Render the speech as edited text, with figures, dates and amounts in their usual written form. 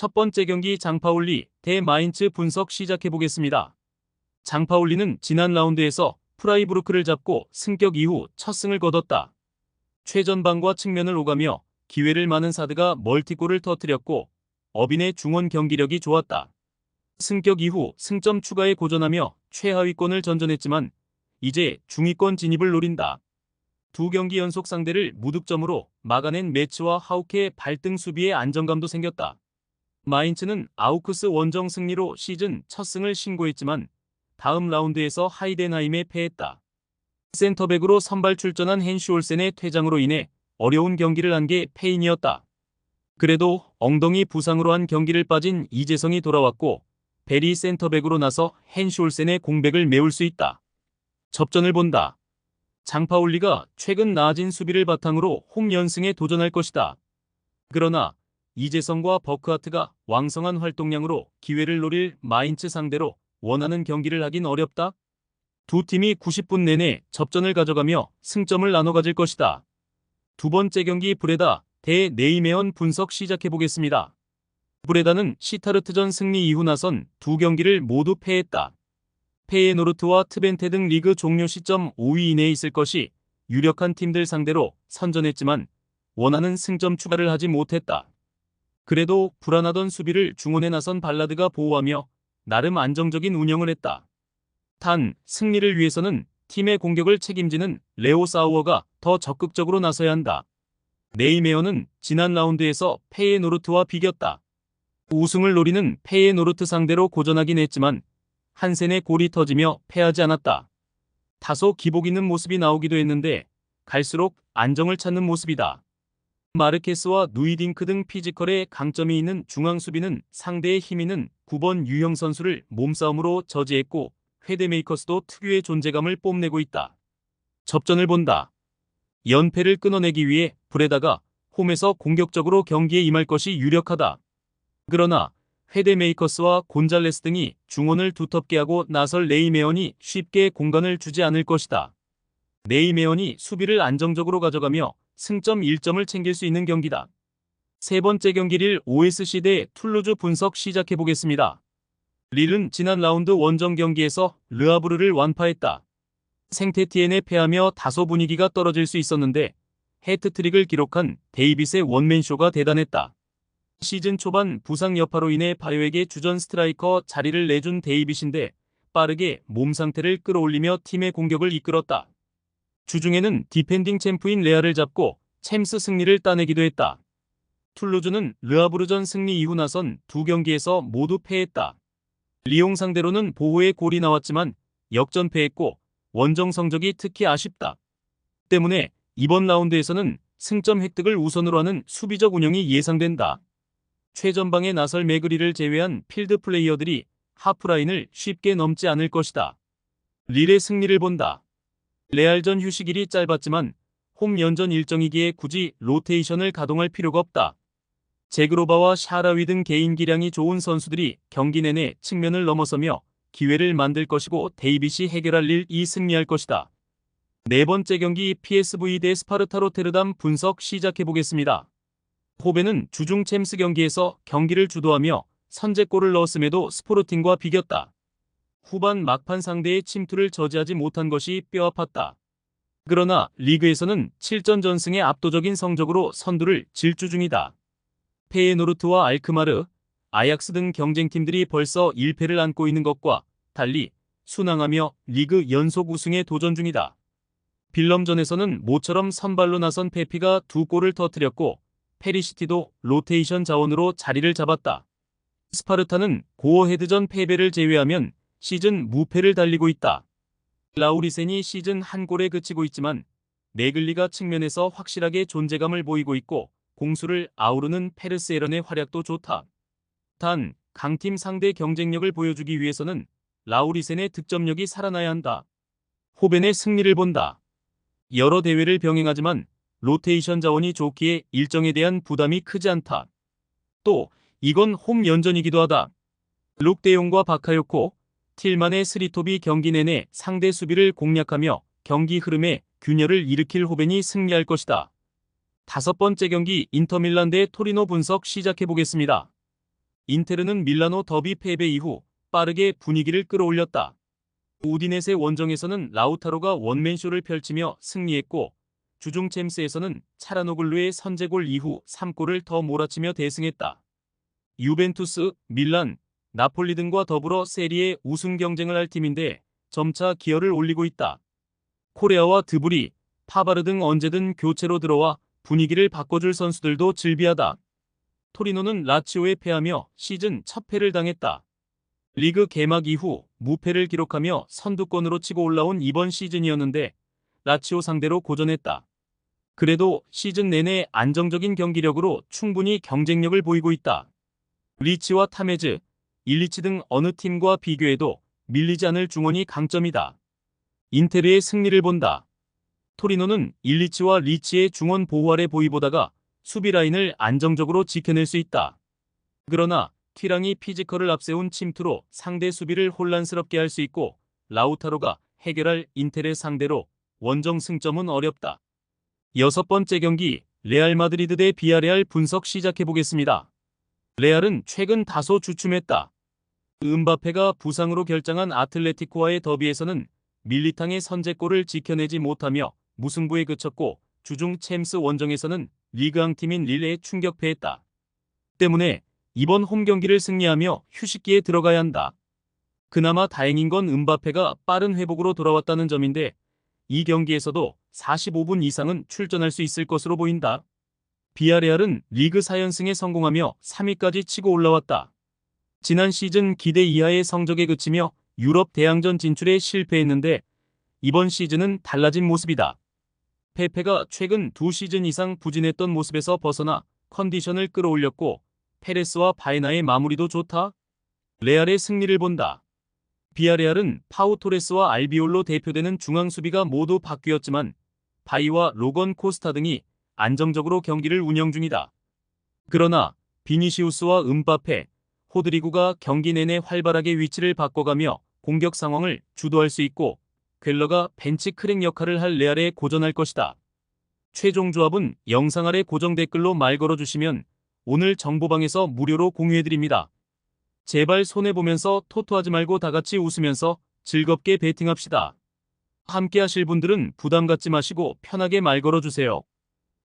첫 번째 경기 장파올리 대 마인츠 분석 시작해보겠습니다. 장파올리는 지난 라운드에서 프라이부르크를 잡고 승격 이후 첫 승을 거뒀다. 최전방과 측면을 오가며 기회를 많은 사드가 멀티골을 터뜨렸고 어빈의 중원 경기력이 좋았다. 승격 이후 승점 추가에 고전하며 최하위권을 전전했지만 이제 중위권 진입을 노린다. 두 경기 연속 상대를 무득점으로 막아낸 매츠와 하우케의 발등 수비에 안정감도 생겼다. 마인츠는 아우크스 원정 승리로 시즌 첫 승을 신고했지만 다음 라운드에서 하이덴하임에 패했다. 센터백으로 선발 출전한 헨슈올센의 퇴장으로 인해 어려운 경기를 한 게 패인이었다. 그래도 엉덩이 부상으로 한 경기를 빠진 이재성이 돌아왔고 베리 센터백으로 나서 헨슈올센의 공백을 메울 수 있다. 접전을 본다. 장파올리가 최근 나아진 수비를 바탕으로 홈 연승에 도전할 것이다. 그러나 이재성과 버크하트가 왕성한 활동량으로 기회를 노릴 마인츠 상대로 원하는 경기를 하긴 어렵다. 두 팀이 90분 내내 접전을 가져가며 승점을 나눠 가질 것이다. 두 번째 경기 브레다 대 네이메언 분석 시작해보겠습니다. 브레다는 시타르트전 승리 이후 나선 두 경기를 모두 패했다. 페예노르트와 트벤테 등 리그 종료 시점 5위 이내에 있을 것이 유력한 팀들 상대로 선전했지만 원하는 승점 추가를 하지 못했다. 그래도 불안하던 수비를 중원에 나선 발라드가 보호하며 나름 안정적인 운영을 했다. 단 승리를 위해서는 팀의 공격을 책임지는 레오 사우어가 더 적극적으로 나서야 한다. 네이메어는 지난 라운드에서 페예노르트와 비겼다. 우승을 노리는 페예노르트 상대로 고전하긴 했지만 한센의 골이 터지며 패하지 않았다. 다소 기복 있는 모습이 나오기도 했는데 갈수록 안정을 찾는 모습이다. 마르케스와 누이딩크 등 피지컬에 강점이 있는 중앙 수비는 상대의 힘 있는 9번 유형 선수를 몸싸움으로 저지했고 헤데메이커스도 특유의 존재감을 뽐내고 있다. 접전을 본다. 연패를 끊어내기 위해 브레다가 홈에서 공격적으로 경기에 임할 것이 유력하다. 그러나 헤데메이커스와 곤잘레스 등이 중원을 두텁게 하고 나설 네이메언이 쉽게 공간을 주지 않을 것이다. 네이메언이 수비를 안정적으로 가져가며 승점 1점을 챙길 수 있는 경기다. 세 번째 경기 릴 OSC 대 툴루즈 분석 시작해보겠습니다. 릴은 지난 라운드 원정 경기에서 르아브르를 완파했다. 생테티엔에 패하며 다소 분위기가 떨어질 수 있었는데 해트트릭을 기록한 데이빗의 원맨쇼가 대단했다. 시즌 초반 부상 여파로 인해 바이오에게 주전 스트라이커 자리를 내준 데이빗인데 빠르게 몸 상태를 끌어올리며 팀의 공격을 이끌었다. 주중에는 디펜딩 챔프인 레알을 잡고 챔스 승리를 따내기도 했다. 툴루즈는 르아브르전 승리 이후 나선 두 경기에서 모두 패했다. 리옹 상대로는 보호의 골이 나왔지만 역전패했고 원정 성적이 특히 아쉽다. 때문에 이번 라운드에서는 승점 획득을 우선으로 하는 수비적 운영이 예상된다. 최전방에 나설 매그리를 제외한 필드 플레이어들이 하프라인을 쉽게 넘지 않을 것이다. 릴의 승리를 본다. 레알전 휴식일이 짧았지만 홈 연전 일정이기에 굳이 로테이션을 가동할 필요가 없다. 제그로바와 샤라위 등 개인 기량이 좋은 선수들이 경기 내내 측면을 넘어서며 기회를 만들 것이고 데이빗이 해결할 일이 승리할 것이다. 네 번째 경기 PSV 대 스파르타 로테르담 분석 시작해보겠습니다. 호벤은 주중 챔스 경기에서 경기를 주도하며 선제골을 넣었음에도 스포르팅과 비겼다. 후반 막판 상대의 침투를 저지하지 못한 것이 뼈아팠다. 그러나 리그에서는 7전 전승의 압도적인 성적으로 선두를 질주 중이다. 페예노르트와 알크마르, 아약스 등 경쟁팀들이 벌써 1패를 안고 있는 것과 달리 순항하며 리그 연속 우승에 도전 중이다. 빌럼전에서는 모처럼 선발로 나선 페피가 두 골을 터뜨렸고 페리시티도 로테이션 자원으로 자리를 잡았다. 스파르타는 고어헤드전 패배를 제외하면 시즌 무패를 달리고 있다. 라우리센이 시즌 한 골에 그치고 있지만 네글리가 측면에서 확실하게 존재감을 보이고 있고 공수를 아우르는 페르스에런의 활약도 좋다. 단 강팀 상대 경쟁력을 보여주기 위해서는 라우리센의 득점력이 살아나야 한다. 호벤의 승리를 본다. 여러 대회를 병행하지만 로테이션 자원이 좋기에 일정에 대한 부담이 크지 않다. 또 이건 홈 연전이기도 하다. 룩데용과 바카요코, 틸만의 스리톱이 경기 내내 상대 수비를 공략하며 경기 흐름에 균열을 일으킬 호벤이 승리할 것이다. 다섯 번째 경기 인터밀란 대 토리노 분석 시작해보겠습니다. 인테르는 밀라노 더비 패배 이후 빠르게 분위기를 끌어올렸다. 우디네세 원정에서는 라우타로가 원맨쇼를 펼치며 승리했고 주중 챔스에서는 차라노글루의 선제골 이후 3골을 더 몰아치며 대승했다. 유벤투스, 밀란, 나폴리 등과 더불어 세리에 우승 경쟁을 할 팀인데 점차 기여를 올리고 있다. 코레아와 드브리, 파바르 등 언제든 교체로 들어와 분위기를 바꿔줄 선수들도 즐비하다. 토리노는 라치오에 패하며 시즌 첫 패를 당했다. 리그 개막 이후 무패를 기록하며 선두권으로 치고 올라온 이번 시즌이었는데 라치오 상대로 고전했다. 그래도 시즌 내내 안정적인 경기력으로 충분히 경쟁력을 보이고 있다. 리치와 타메즈, 일리치 등 어느 팀과 비교해도 밀리지 않을 중원이 강점이다. 인테르의 승리를 본다. 토리노는 일리치와 리치의 중원 보호 아래 보이보다가 수비 라인을 안정적으로 지켜낼 수 있다. 그러나 튀랑이 피지컬을 앞세운 침투로 상대 수비를 혼란스럽게 할 수 있고 라우타로가 해결할 인테르 상대로 원정 승점은 어렵다. 6번째 경기 레알 마드리드 대 비아레알 분석 시작해보겠습니다. 레알은 최근 다소 주춤했다. 음바페가 부상으로 결장한 아틀레티코와의 더비에서는 밀리탕의 선제골을 지켜내지 못하며 무승부에 그쳤고 주중 챔스 원정에서는 리그왕 팀인 릴에 충격패했다. 때문에 이번 홈 경기를 승리하며 휴식기에 들어가야 한다. 그나마 다행인 건 음바페가 빠른 회복으로 돌아왔다는 점인데 이 경기에서도 45분 이상은 출전할 수 있을 것으로 보인다. 비아레알은 리그 4연승에 성공하며 3위까지 치고 올라왔다. 지난 시즌 기대 이하의 성적에 그치며 유럽 대항전 진출에 실패했는데 이번 시즌은 달라진 모습이다. 페페가 최근 2시즌 이상 부진했던 모습에서 벗어나 컨디션을 끌어올렸고 페레스와 바에나의 마무리도 좋다. 레알의 승리를 본다. 비아레알은 파우 토레스와 알비올로 대표되는 중앙 수비가 모두 바뀌었지만 바이와 로건 코스타 등이 안정적으로 경기를 운영 중이다. 그러나 비니시우스와 음바페, 호드리구가 경기 내내 활발하게 위치를 바꿔가며 공격 상황을 주도할 수 있고 궤러가 벤치 크랙 역할을 할 레알에 고전할 것이다. 최종 조합은 영상 아래 고정 댓글로 말 걸어주시면 오늘 정보방에서 무료로 공유해드립니다. 제발 손해보면서 토토하지 말고 다같이 웃으면서 즐겁게 베팅합시다. 함께 하실 분들은 부담 갖지 마시고 편하게 말 걸어주세요.